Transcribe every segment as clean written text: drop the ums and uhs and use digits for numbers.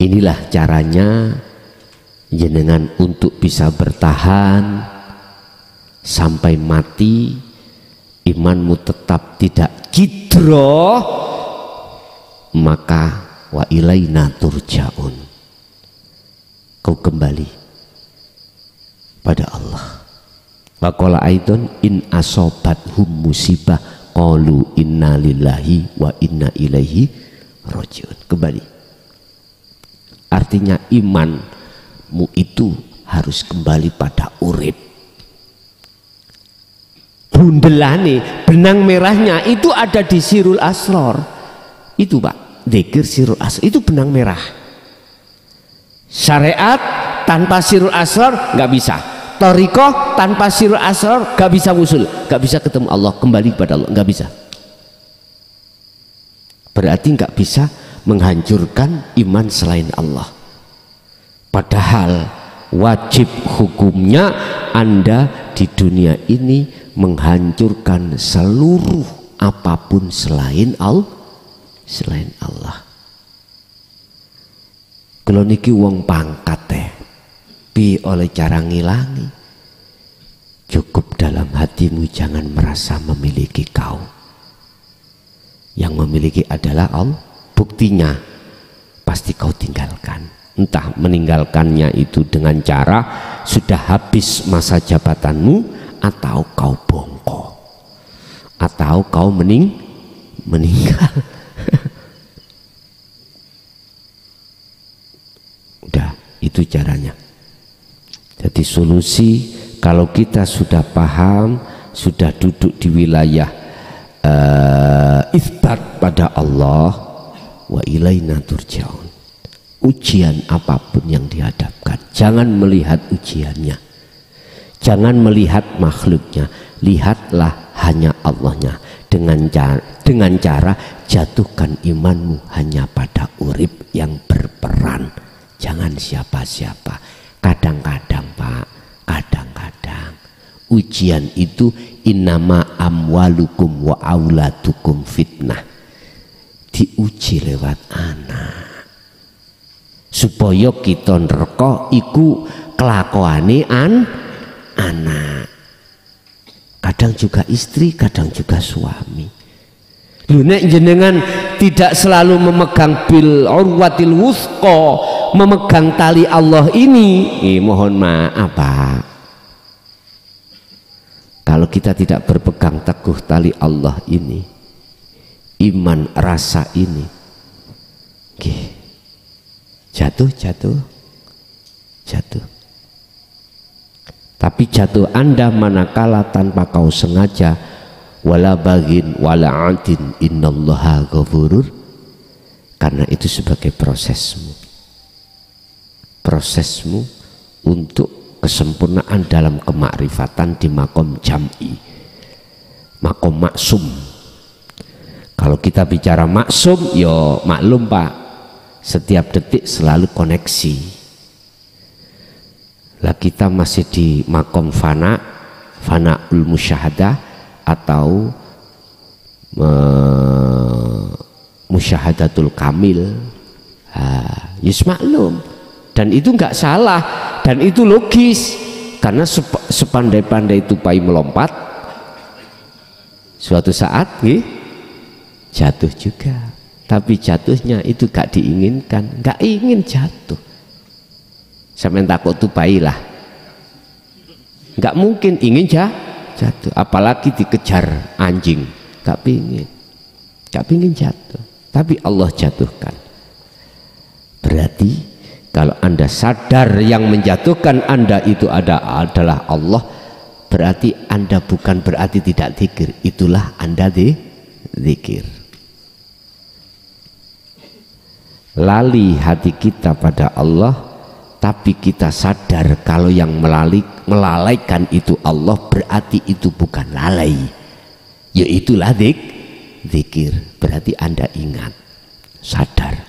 Inilah caranya jenengan untuk bisa bertahan sampai mati, imanmu tetap tidak jidroh, maka wa ilaina turja'un, kau kembali pada Allah. Wa qala aidon in asobathum musibah qalu inna lillahi wa inna ilaihi rajiun. Kembali. Artinya imanmu itu harus kembali pada urip. Bundelane benang merahnya itu ada di Sirul Asror. Itu Pak, dzikir Sirul Asror itu benang merah. Syariat tanpa Sirul Asror nggak bisa. Thariqah tanpa Sirul Asror nggak bisa wusul, nggak bisa ketemu Allah, kembali pada Allah, nggak bisa. Berarti nggak bisa menghancurkan iman selain Allah. Padahal wajib hukumnya Anda di dunia ini menghancurkan seluruh apapun selain Allah. Kalau niki wong pangkat pi oleh cara ngilangi, cukup dalam hatimu jangan merasa memiliki kau. Yang memiliki adalah Allah. Buktinya pasti kau tinggalkan. Entah meninggalkannya itu dengan cara sudah habis masa jabatanmu, atau kau bongkok, atau kau meninggal. Udah, itu caranya. Jadi solusi kalau kita sudah paham, sudah duduk di wilayah itsbat pada Allah, wa ilaina turja'un. Ujian apapun yang dihadapkan, jangan melihat ujiannya, jangan melihat makhluknya, lihatlah hanya Allahnya. Dengan cara jatuhkan imanmu hanya pada urip yang berperan, jangan siapa-siapa. Kadang-kadang Pak, kadang-kadang ujian itu innama amwalukum wa auladukum fitnah, diuji lewat anak supaya kita neraka iku kelakuane anak. Kadang juga istri, kadang juga suami. Lu nek jenengan tidak selalu memegang bil urwatil wuthqa, memegang tali Allah ini, mohon maaf Pak, kalau kita tidak berpegang teguh tali Allah ini, iman rasa ini, jatuh. Tapi jatuh Anda manakala tanpa kau sengaja, wala bagin wala adin innallaha ghafurur, karena itu sebagai prosesmu untuk kesempurnaan dalam kemakrifatan di makom jam'i, makom maksum. Kalau kita bicara maksum, yo maklum Pak, setiap detik selalu koneksi. Lah kita masih di makom fanaul musyahadah atau musyahadatul kamil. Yes maklum, dan itu nggak salah, dan itu logis, karena sepandai-pandai tupai melompat, suatu saat jatuh juga. Tapi jatuhnya itu gak diinginkan, gak ingin jatuh. Sampai takut tupai lah, gak mungkin ingin jatuh, apalagi dikejar anjing, gak pingin jatuh, tapi Allah jatuhkan. Berarti kalau Anda sadar yang menjatuhkan Anda itu adalah Allah, berarti Anda bukan berarti tidak zikir, itulah Anda zikir. Lali hati kita pada Allah, tapi kita sadar kalau yang melalaikan itu Allah, berarti itu bukan lalai, yaitulah zikir. Berarti Anda ingat, sadar.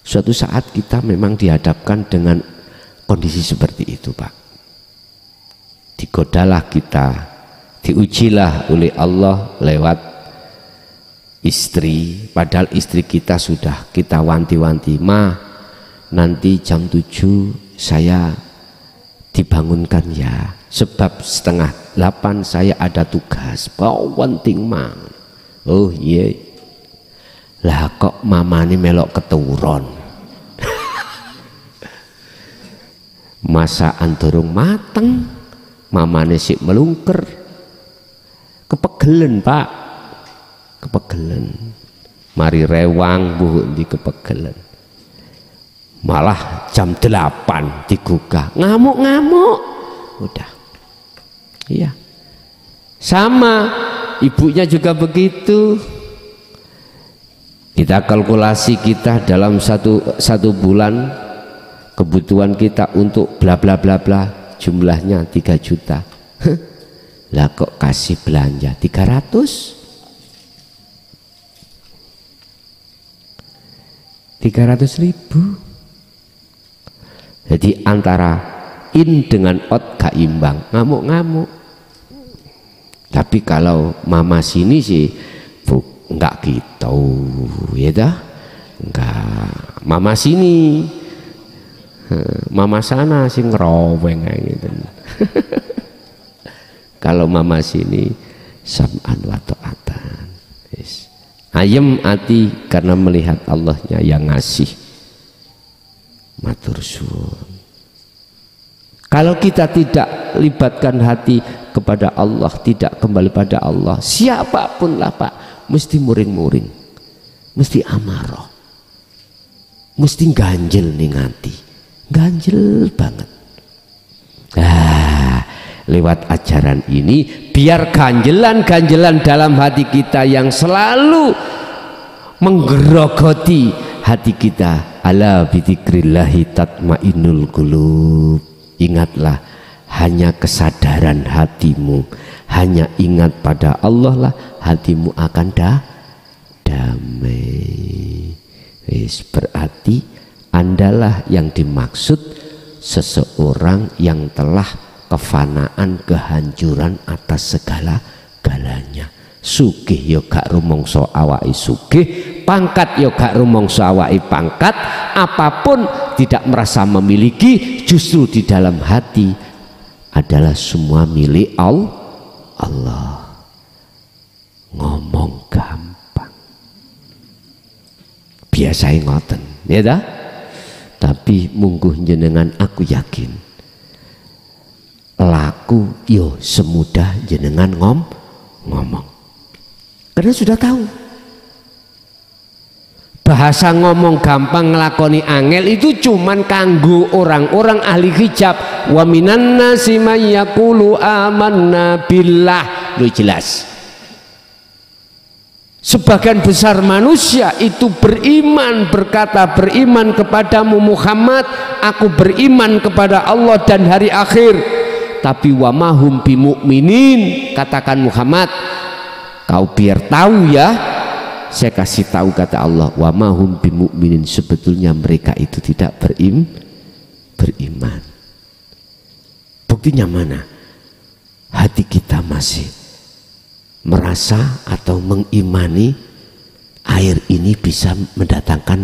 Suatu saat kita memang dihadapkan dengan kondisi seperti itu Pak, digodalah kita, diujilah oleh Allah lewat istri, padahal istri kita sudah kita wanti-wanti, "Ma, nanti jam 7 saya dibangunkan ya, sebab 7:30 saya ada tugas." "Oh, penting mang." "Oh iya." Lah kok mama ini melok keturun. Masakan durung mateng, mamane sik melungker. Kepegelen Pak, kepegelen. Mari rewang bu di kepegelen. Malah jam 8 digugah, ngamuk-ngamuk. Udah. Iya. Sama ibunya juga begitu. Kita kalkulasi kita dalam satu bulan kebutuhan kita untuk bla bla bla bla jumlahnya 3 juta. Lah kok kasih belanja 300 ribu. Jadi antara in dengan out gak imbang, ngamuk-ngamuk. Tapi kalau mama sini sih enggak gitu, ya dah, enggak. Mama sini, mama sana sih ngeroweng kayak gitu. Kalau mama sini sam'an wa ta'atan, ayem hati karena melihat Allahnya yang ngasih. Matur suwun. Kalau kita tidak libatkan hati kepada Allah, tidak kembali pada Allah, siapapun lah Pak, mesti muring-muring, mesti amarah, mesti ganjel nih hati, ganjel banget. Lewat ajaran ini biar ganjelan-ganjelan dalam hati kita yang selalu menggerogoti hati kita. Ala bidzikrillahi tatmainnul qulub. Ingatlah, hanya kesadaran hatimu, hanya ingat pada Allah lah, hatimu akan damai. Berarti andalah yang dimaksud seseorang yang telah kefanaan, kehancuran atas segala-galanya. Sugih yo gak rumangsa awake sugih, pangkat yo gak rumangsa awake pangkat, apapun tidak merasa memiliki, justru di dalam hati adalah semua milik Allah. Ngomong gampang, biasanya ngoten, ya dah. Tapi mungguh jenengan aku yakin laku yo semudah jenengan ngomong, karena sudah tahu bahasa ngomong gampang ngelakoni angel itu cuman kanggo orang-orang ahli hijab. Wa minan nasi may yaqulu amanna billah. Lu jelas sebagian besar manusia itu beriman, berkata beriman kepadamu Muhammad, aku beriman kepada Allah dan hari akhir, tapi wa mahum bimu'minin. Katakan Muhammad, kau biar tahu ya, saya kasih tahu, kata Allah, wa mahum bimu'minin, sebetulnya mereka itu tidak beriman. Buktinya mana? Hati kita masih merasa atau mengimani air ini bisa mendatangkan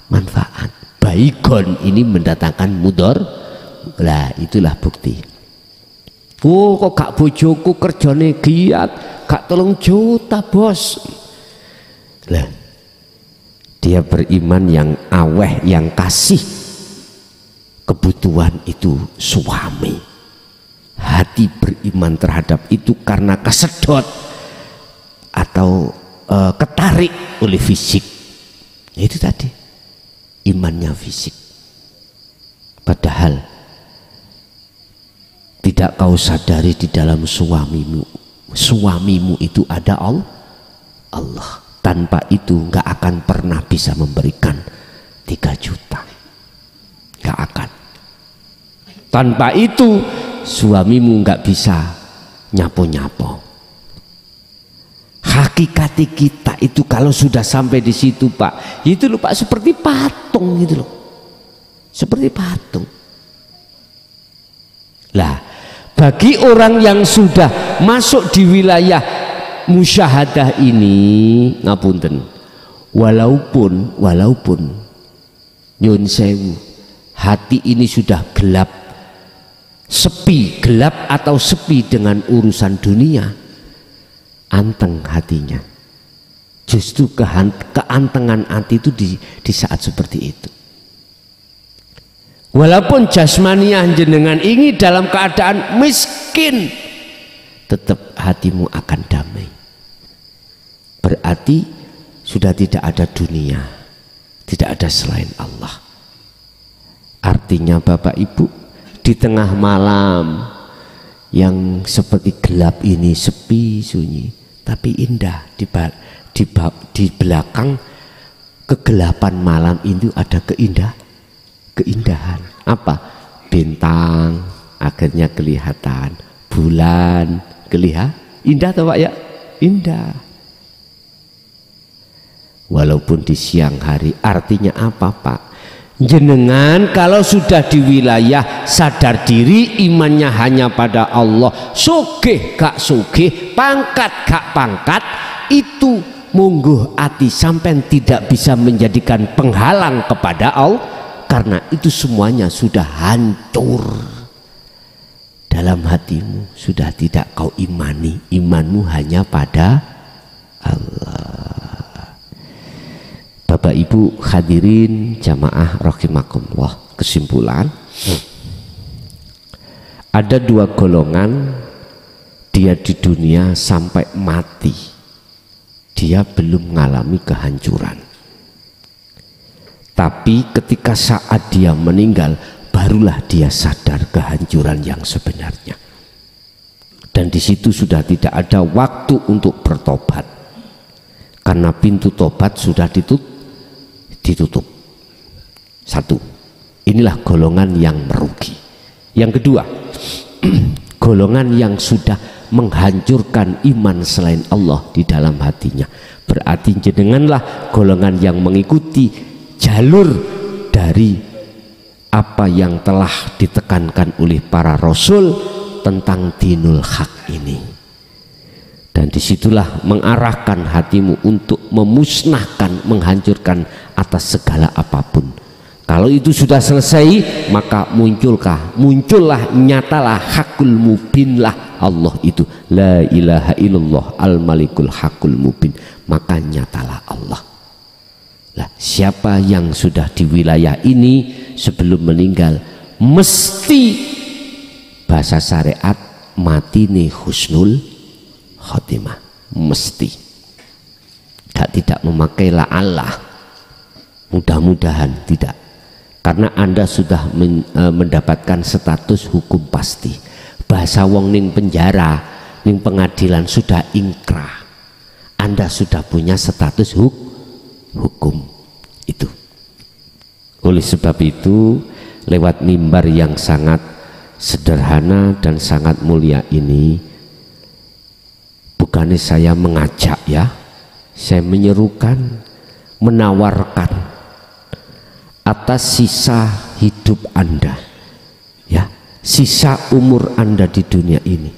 manfaat, baygon ini mendatangkan mudor. Lah itulah bukti. Oh kok gak bojoku kerjane giat, gak 3 juta bos. Lah dia beriman yang aweh, yang kasih kebutuhan itu suami. Hati beriman terhadap itu karena kesedot atau ketarik oleh fisik. Itu tadi imannya fisik. Padahal tidak kau sadari di dalam suamimu itu ada Allah. Tanpa itu nggak akan pernah bisa memberikan 3 juta, nggak akan. Tanpa itu suamimu nggak bisa nyapo-nyapo. Hakikati kita itu kalau sudah sampai di situ Pak, itu loh Pak, seperti patung gitu loh, seperti patung. Lah bagi orang yang sudah masuk di wilayah musyahadah ini ngapunten, walaupun nyun sewu hati ini sudah gelap, sepi, gelap atau sepi dengan urusan dunia, anteng hatinya. Justru keantengan hati itu di saat seperti itu. Walaupun jasmaniah jenengan ini dalam keadaan miskin, tetap hatimu akan damai. Berarti sudah tidak ada dunia, tidak ada selain Allah. Artinya Bapak Ibu, di tengah malam yang seperti gelap ini, sepi sunyi, tapi indah. Di belakang kegelapan malam itu ada keindahan. Apa? Bintang akhirnya kelihatan, bulan kelihatan, indah toh Pak ya? Indah. Walaupun di siang hari, artinya apa Pak? Jenengan kalau sudah di wilayah sadar diri, imannya hanya pada Allah, sugih gak sugih, pangkat gak pangkat, itu mungguh hati sampai tidak bisa menjadikan penghalang kepada Allah, karena itu semuanya sudah hancur dalam hatimu, sudah tidak kau imani, imanmu hanya pada Allah. Bapak Ibu hadirin jamaah rahimakumullah, kesimpulan, ada dua golongan, dia di dunia sampai mati dia belum mengalami kehancuran, tapi ketika saat dia meninggal barulah dia sadar kehancuran yang sebenarnya, dan di situ sudah tidak ada waktu untuk bertobat karena pintu tobat sudah ditutup. Satu, inilah golongan yang merugi. Yang kedua, golongan yang sudah menghancurkan iman selain Allah di dalam hatinya. Berarti jenenganlah golongan yang mengikuti jalur dari apa yang telah ditekankan oleh para rasul tentang dinul haq ini. Dan disitulah mengarahkan hatimu untuk memusnahkan, menghancurkan atas segala apapun. Kalau itu sudah selesai, maka muncullah, nyatalah hakul mubinlah Allah itu, la ilaha illallah al malikul hakul mubin, maka nyatalah Allah. Lah, siapa yang sudah di wilayah ini sebelum meninggal mesti bahasa syariat matine husnul khotimah, mesti. Tidak memakai la'allah, mudah-mudahan, tidak, karena Anda sudah mendapatkan status hukum pasti. Bahasa wong ning penjara, ning pengadilan sudah ingkrah, Anda sudah punya status hukum itu. Oleh sebab itu, lewat mimbar yang sangat sederhana dan sangat mulia ini, bukannya saya mengajak ya, saya menyerukan, menawarkan atas sisa hidup Anda ya, sisa umur Anda di dunia ini.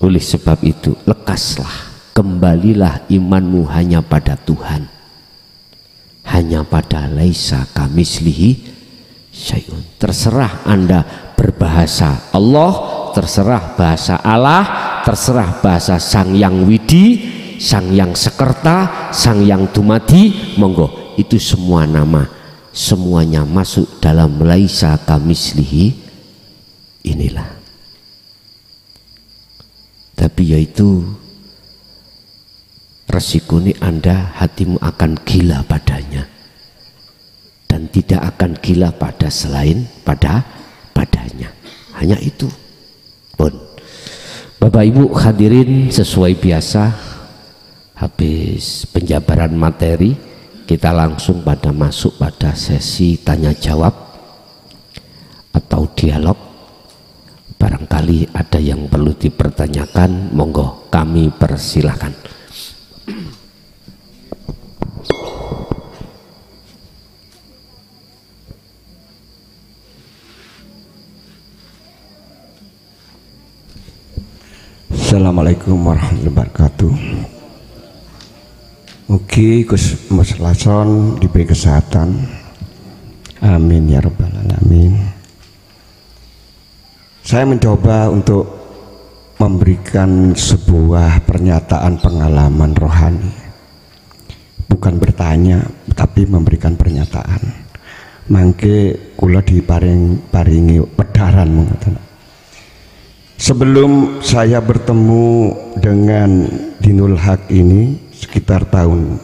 Oleh sebab itu, lekaslah, kembalilah imanmu hanya pada Tuhan, hanya pada laisa kamislihi syai'un. Terserah Anda berbahasa Allah, terserah bahasa Allah, terserah bahasa Sang Yang Widi, Sang Yang Sekerta, Sang Yang Dumadi, monggo, itu semua nama, semuanya masuk dalam laisa kamislihi inilah. Tapi yaitu resikonya Anda hatimu akan gila padanya, dan tidak akan gila pada selain padanya. Hanya itu pun. Bapak Ibu hadirin, sesuai biasa, habis penjabaran materi, kita langsung masuk pada sesi tanya jawab atau dialog. Barangkali ada yang perlu dipertanyakan, monggo kami persilahkan. Assalamualaikum warahmatullahi wabarakatuh. Mugi Gus Mas Lason diberi kesehatan. Amin ya rabbal alamin. Saya mencoba untuk memberikan sebuah pernyataan pengalaman rohani. Bukan bertanya, tapi memberikan pernyataan. Mangke kula diparingi pedaran mengatakan. Sebelum saya bertemu dengan Dinul Haq ini sekitar tahun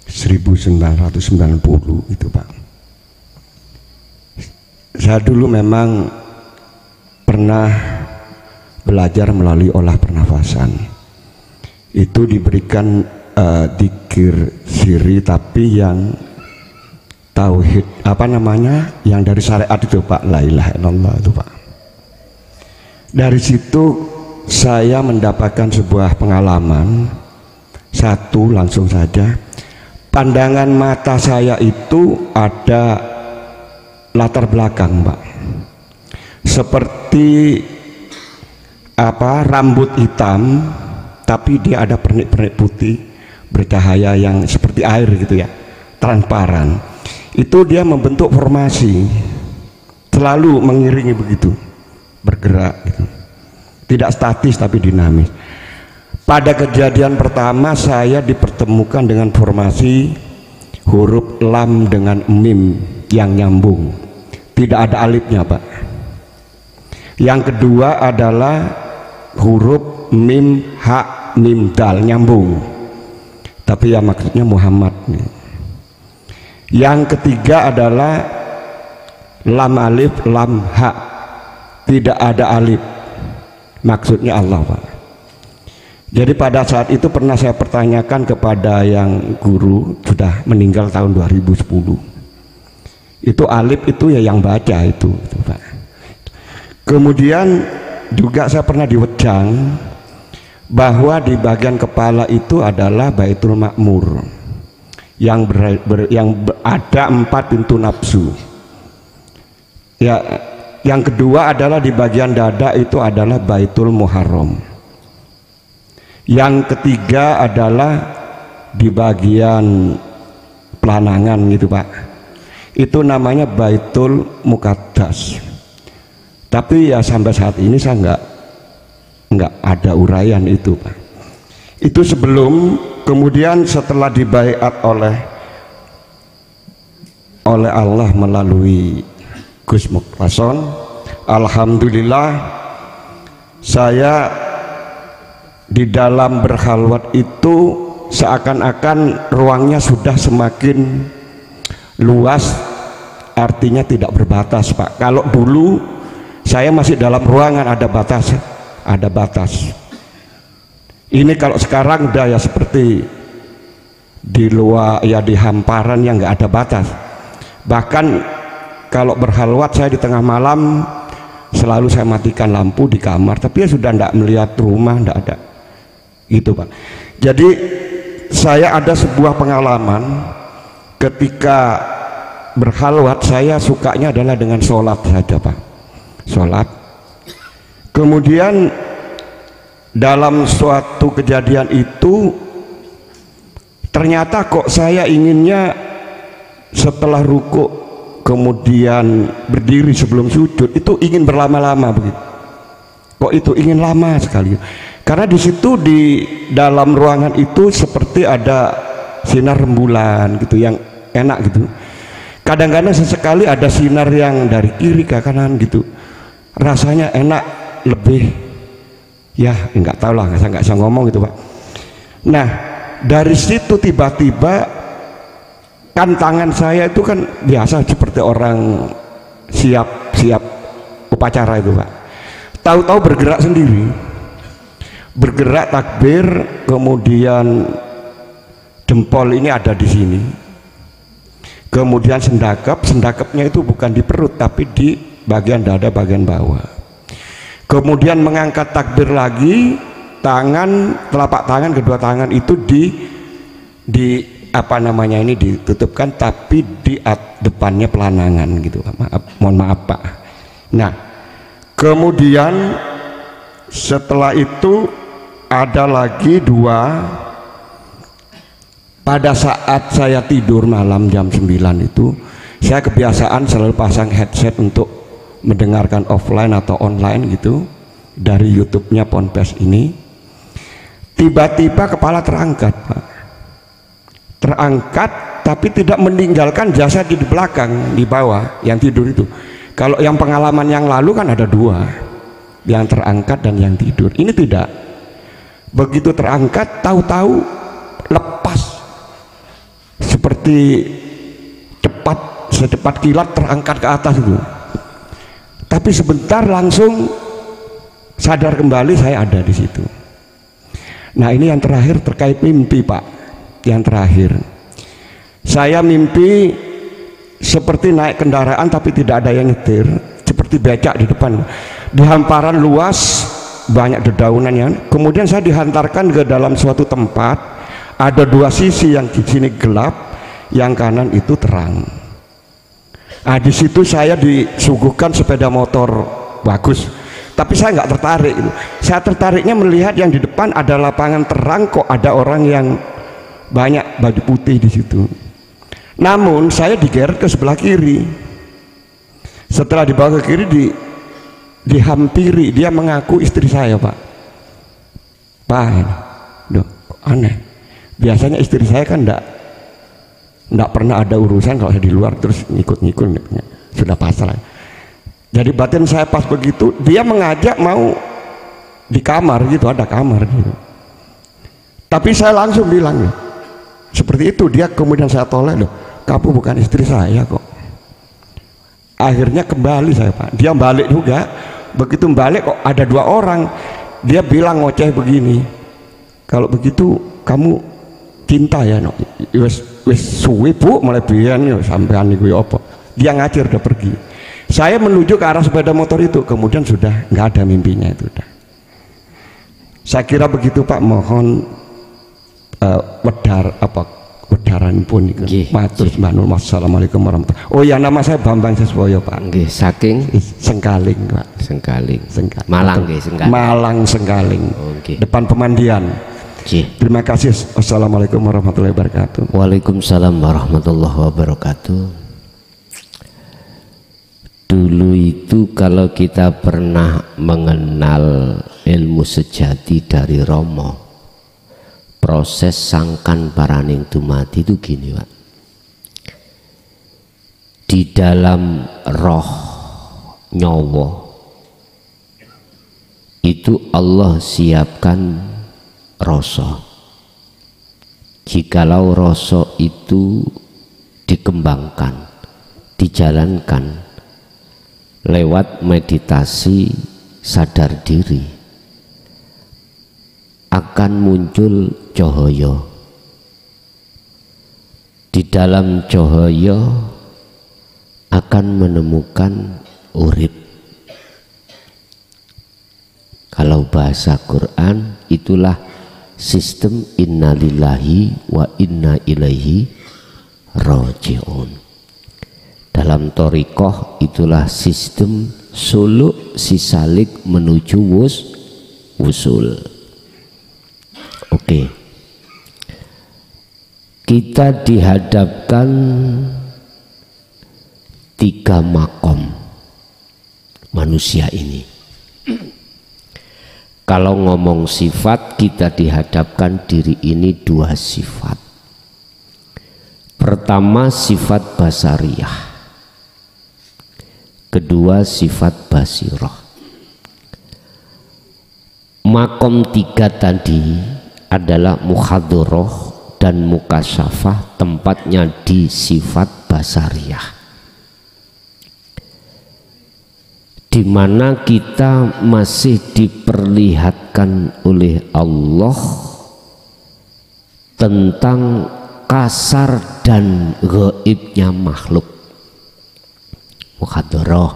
1990 itu Pak. Saya dulu memang pernah belajar melalui olah pernafasan. Itu diberikan dzikir siri tapi yang tauhid apa namanya yang dari syariat itu Pak, la ilaha illallah itu Pak. Dari situ saya mendapatkan sebuah pengalaman satu langsung saja. Pandangan mata saya itu ada latar belakang Pak, seperti apa rambut hitam tapi dia ada pernik-pernik putih bercahaya yang seperti air gitu ya, transparan. Itu dia membentuk formasi, selalu mengiringi begitu, bergerak gitu. Tidak statis tapi dinamis. Pada kejadian pertama saya dipertemukan dengan formasi huruf lam dengan mim yang nyambung, tidak ada alifnya Pak. Yang kedua adalah huruf mim ha mim dal nyambung, tapi ya maksudnya Muhammad. Yang ketiga adalah lam alif lam ha, tidak ada alif, maksudnya Allah Pak. Jadi pada saat itu pernah saya pertanyakan kepada yang guru sudah meninggal tahun 2010, itu alif itu ya yang baca itu Pak. Kemudian juga saya pernah diwejang bahwa di bagian kepala itu adalah Baitul Makmur yang ada 4 pintu nafsu. Ya, yang kedua adalah di bagian dada itu adalah Baitul Muharram. Yang ketiga adalah di bagian pelanangan gitu Pak, itu namanya Baitul Muqaddas. Tapi ya sampai saat ini saya nggak ada uraian itu Pak. Itu sebelum, kemudian setelah dibaiat oleh Allah melalui Gus Muklason, alhamdulillah saya di dalam berkhalwat itu seakan-akan ruangnya sudah semakin luas, artinya tidak berbatas Pak. Kalau dulu saya masih dalam ruangan ada batas. Ini kalau sekarang udah ya seperti di luar ya, di hamparan yang nggak ada batas. Bahkan kalau berkhalwat saya di tengah malam selalu saya matikan lampu di kamar, tapi ya sudah tidak melihat rumah, tidak ada gitu Pak. Jadi saya ada sebuah pengalaman ketika berkhalwat, saya sukanya adalah dengan sholat saja Pak, sholat. Kemudian dalam suatu kejadian itu ternyata kok saya inginnya setelah ruku kemudian berdiri sebelum sujud itu ingin berlama-lama begitu. Kok itu ingin lama sekali? Karena di situ di dalam ruangan itu seperti ada sinar rembulan gitu yang enak gitu. Kadang-kadang sesekali ada sinar yang dari kiri ke kanan gitu. Rasanya enak, lebih ya nggak tahu lah, saya nggak bisa ngomong gitu Pak. Nah dari situ tiba-tiba kan tangan saya itu kan biasa seperti orang siap upacara itu Pak. Tahu-tahu bergerak sendiri, bergerak takbir, kemudian jempol ini ada di sini, kemudian sendakapnya itu bukan di perut tapi di bagian dada bagian bawah. Kemudian mengangkat takbir lagi, tangan, telapak tangan, kedua tangan itu di apa namanya ini ditutupkan tapi di depannya pelanangan gitu. Mohon maaf Pak. Nah kemudian Setelah itu ada lagi dua. Pada saat saya tidur malam jam 9 itu, saya kebiasaan selalu pasang headset untuk mendengarkan offline atau online gitu dari YouTube-nya Ponpes ini. Tiba-tiba kepala terangkat, Pak. Terangkat tapi tidak meninggalkan jasad di belakang, di bawah yang tidur itu. Kalau yang pengalaman yang lalu kan ada dua, yang terangkat dan yang tidur. Ini tidak. Begitu terangkat, tahu-tahu lepas seperti secepat kilat terangkat ke atas itu. Tapi sebentar langsung sadar kembali saya ada di situ. Nah, ini yang terakhir terkait mimpi, Pak. Yang terakhir, saya mimpi seperti naik kendaraan tapi tidak ada yang nyetir, seperti becak di depan, di hamparan luas banyak dedaunan yang. Kemudian saya dihantarkan ke dalam suatu tempat, ada dua sisi, yang di sini gelap, yang kanan itu terang. Nah, di situ saya disuguhkan sepeda motor bagus, tapi saya nggak tertarik. Saya tertariknya melihat yang di depan ada lapangan terang, kok ada orang yang banyak baju putih di situ. Namun saya digeret ke sebelah kiri. Setelah dibawa ke kiri, dihampiri, dia mengaku istri saya, Pak. Pak, kok aneh. Biasanya istri saya kan enggak pernah ada urusan kalau saya di luar terus ngikut-ngikut, sudah pasrah. Jadi batin saya pas begitu, dia mengajak mau di kamar gitu, ada kamar gitu. Tapi saya langsung bilang seperti itu. Dia kemudian saya tolak, loh, kamu bukan istri saya kok. Akhirnya kembali saya, Pak. Dia balik juga. Begitu balik kok ada dua orang. Dia bilang ngoceh begini, kalau begitu kamu cinta ya, no? Wis suwe Bu, mulai biyen sampean niku ya apa. Dia ngacir, udah pergi. Saya menuju ke arah sepeda motor itu, kemudian sudah nggak ada mimpinya itu udah. Saya kira begitu, Pak. Mohon wedaran pun matur sembahun. Wassalamualaikum warahmatullahi wabarakatuh. Oh ya, nama saya Bambang Seswoyo, Pak. Nggih, saking Sengkaling, Pak. Sengkaling. Malang nggih, Sengkaling. Malang Sengkaling. Oh, okay. Depan pemandian. Terima kasih. Wassalamualaikum warahmatullahi wabarakatuh. Waalaikumsalam warahmatullahi wabarakatuh. Dulu itu kalau kita pernah mengenal ilmu sejati dari Romo, proses sangkan paraning dumadi itu gini, Pak. Di dalam roh nyawa itu Allah siapkan rasa. Jikalau rasa itu dikembangkan, dijalankan lewat meditasi sadar diri, akan muncul cahaya. Di dalam cahaya akan menemukan urip. Kalau bahasa Quran itulah sistem innalillahi wa inna ilaihi raji'un. Dalam thariqah itulah sistem suluk sisalik menuju wusul. Oke. Kita dihadapkan 3 makom manusia ini. Kalau ngomong sifat, kita dihadapkan diri ini 2 sifat. Pertama sifat basariyah, kedua sifat basirah. Makom 3 tadi adalah muhadharah dan mukasyafah, tempatnya di sifat basariyah, di mana kita masih diperlihatkan oleh Allah tentang kasar dan gaibnya makhluk. Muhadharah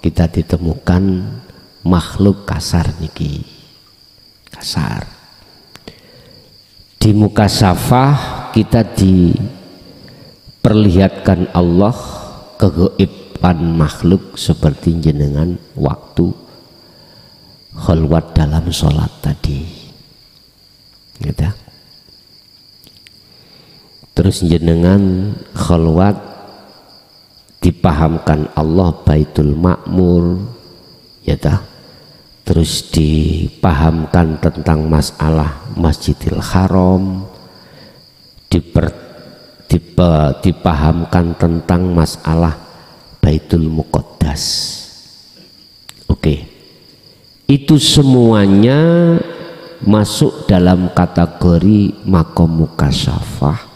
kita ditemukan makhluk kasar niki, kasar. Di mukasyafah kita diperlihatkan Allah kegaiban makhluk seperti jenengan waktu khalwat dalam sholat tadi, gitu. Terus jenengan khalwat dipahamkan Allah Baitul Ma'mur, ya ta? Terus dipahamkan tentang masalah Masjidil Haram, dipahamkan tentang masalah Baitul Muqaddas. Oke, itu semuanya masuk dalam kategori maqam mukasyafah